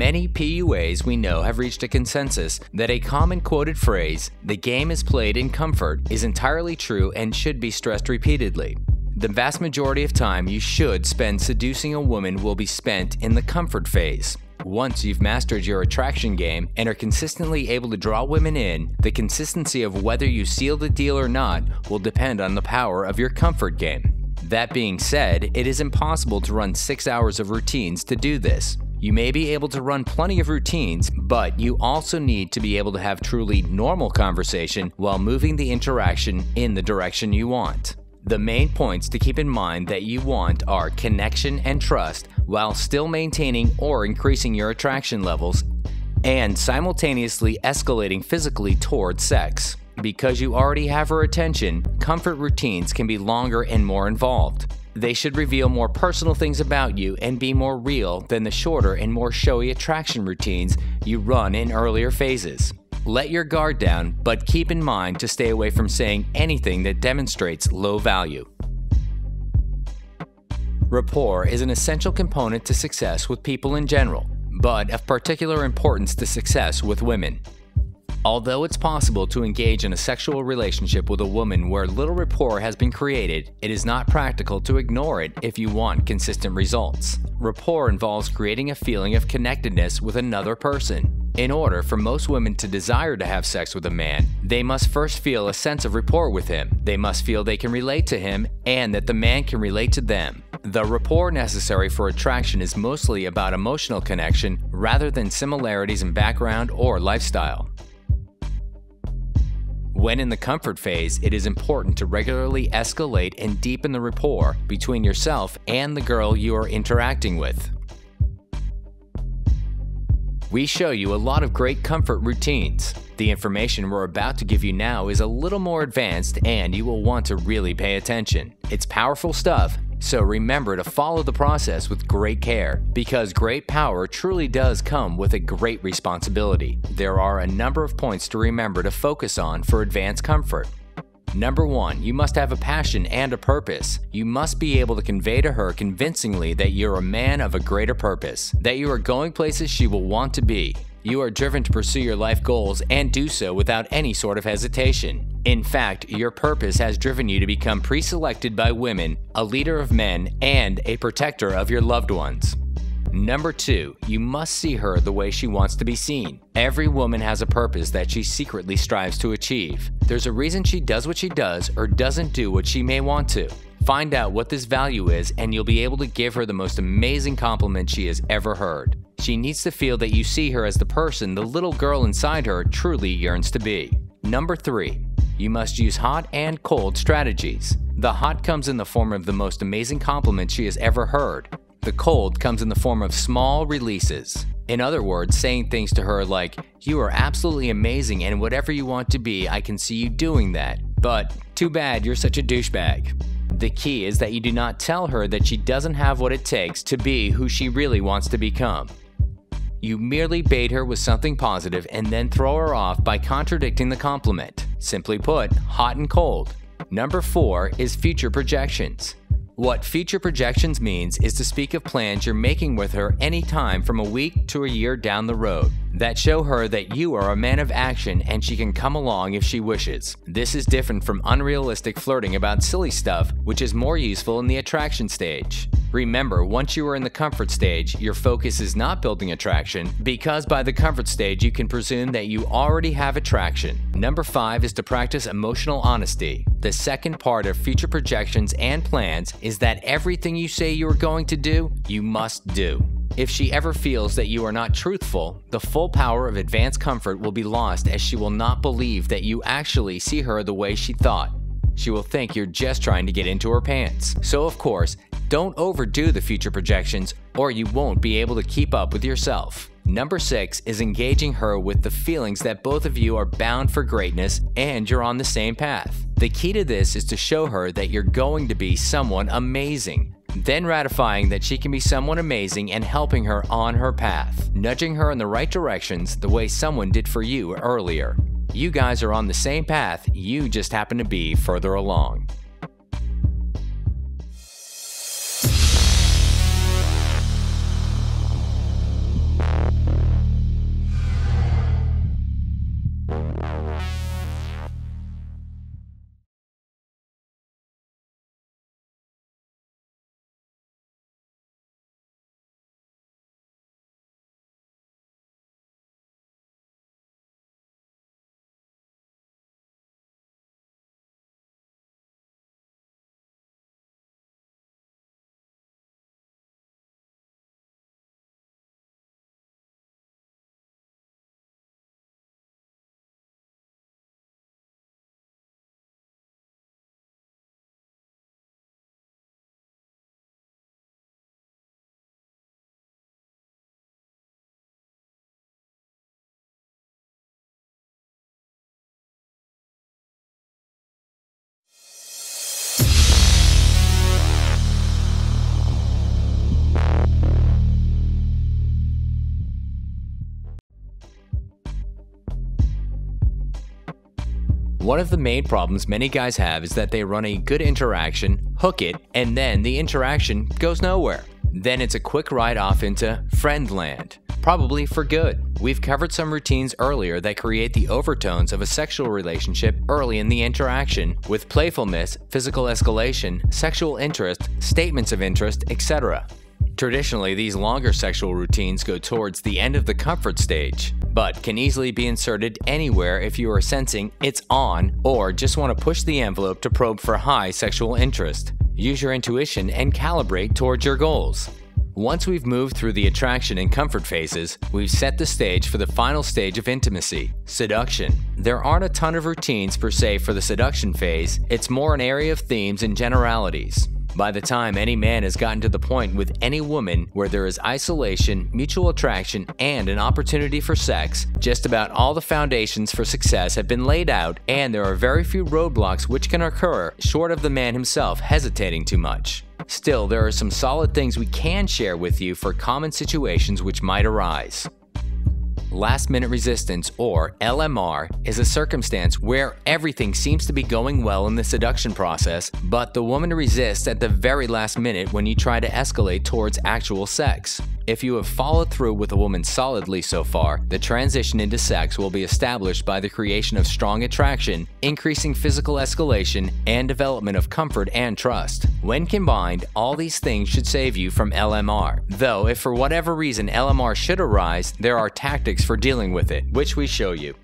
Many PUAs we know have reached a consensus that a common quoted phrase, "the game is played in comfort," is entirely true and should be stressed repeatedly. The vast majority of time you should spend seducing a woman will be spent in the comfort phase. Once you've mastered your attraction game and are consistently able to draw women in, the consistency of whether you seal the deal or not will depend on the power of your comfort game. That being said, it is impossible to run 6 hours of routines to do this. You may be able to run plenty of routines, but you also need to be able to have truly normal conversation while moving the interaction in the direction you want. The main points to keep in mind that you want are connection and trust while still maintaining or increasing your attraction levels and simultaneously escalating physically towards sex. Because you already have her attention, comfort routines can be longer and more involved. They should reveal more personal things about you and be more real than the shorter and more showy attraction routines you run in earlier phases. Let your guard down, but keep in mind to stay away from saying anything that demonstrates low value. Rapport is an essential component to success with people in general, but of particular importance to success with women. Although it's possible to engage in a sexual relationship with a woman where little rapport has been created, it is not practical to ignore it if you want consistent results. Rapport involves creating a feeling of connectedness with another person. In order for most women to desire to have sex with a man, they must first feel a sense of rapport with him. They must feel they can relate to him and that the man can relate to them. The rapport necessary for attraction is mostly about emotional connection rather than similarities in background or lifestyle. When in the comfort phase, it is important to regularly escalate and deepen the rapport between yourself and the girl you are interacting with. We show you a lot of great comfort routines. The information we're about to give you now is a little more advanced and you will want to really pay attention. It's powerful stuff, so remember to follow the process with great care, because great power truly does come with a great responsibility. There are a number of points to remember to focus on for advanced comfort. Number 1, you must have a passion and a purpose. You must be able to convey to her convincingly that you're a man of a greater purpose, that you are going places she will want to be. You are driven to pursue your life goals and do so without any sort of hesitation. In fact, your purpose has driven you to become pre-selected by women, a leader of men, and a protector of your loved ones. Number 2, you must see her the way she wants to be seen. Every woman has a purpose that she secretly strives to achieve. There's a reason she does what she does or doesn't do what she may want to. Find out what this value is and you'll be able to give her the most amazing compliment she has ever heard. She needs to feel that you see her as the person the little girl inside her truly yearns to be. Number 3, you must use hot and cold strategies. The hot comes in the form of the most amazing compliment she has ever heard. The cold comes in the form of small releases. In other words, saying things to her like, "You are absolutely amazing and whatever you want to be, I can see you doing that. But too bad you're such a douchebag." The key is that you do not tell her that she doesn't have what it takes to be who she really wants to become. You merely bait her with something positive and then throw her off by contradicting the compliment. Simply put, hot and cold. Number 4 is future projections. What future projections means is to speak of plans you're making with her anytime from a week to a year down the road that show her that you are a man of action and she can come along if she wishes. This is different from unrealistic flirting about silly stuff, which is more useful in the attraction stage. Remember, once you are in the comfort stage, your focus is not building attraction, because by the comfort stage you can presume that you already have attraction. Number 5 is to practice emotional honesty. The second part of future projections and plans is that everything you say you are going to do, you must do. If she ever feels that you are not truthful, the full power of advanced comfort will be lost, as she will not believe that you actually see her the way she thought. She will think you're just trying to get into her pants. So of course, don't overdo the future projections or you won't be able to keep up with yourself. Number 6 is engaging her with the feelings that both of you are bound for greatness and you're on the same path. The key to this is to show her that you're going to be someone amazing, then ratifying that she can be someone amazing and helping her on her path, nudging her in the right directions the way someone did for you earlier. You guys are on the same path, you just happen to be further along. One of the main problems many guys have is that they run a good interaction, hook it, and then the interaction goes nowhere. Then it's a quick ride off into friend land, probably for good. We've covered some routines earlier that create the overtones of a sexual relationship early in the interaction, with playfulness, physical escalation, sexual interest, statements of interest, etc. Traditionally, these longer sexual routines go towards the end of the comfort stage, but can easily be inserted anywhere if you are sensing it's on or just want to push the envelope to probe for high sexual interest. Use your intuition and calibrate towards your goals. Once we've moved through the attraction and comfort phases, we've set the stage for the final stage of intimacy, seduction. There aren't a ton of routines per se for the seduction phase, it's more an area of themes and generalities. By the time any man has gotten to the point with any woman where there is isolation, mutual attraction, and an opportunity for sex, just about all the foundations for success have been laid out, and there are very few roadblocks which can occur short of the man himself hesitating too much. Still, there are some solid things we can share with you for common situations which might arise. Last-minute resistance, or LMR, is a circumstance where everything seems to be going well in the seduction process, but the woman resists at the very last minute when you try to escalate towards actual sex. If you have followed through with a woman solidly so far, the transition into sex will be established by the creation of strong attraction, increasing physical escalation, and development of comfort and trust. When combined, all these things should save you from LMR. Though, if for whatever reason LMR should arise, there are tactics for dealing with it, which we show you.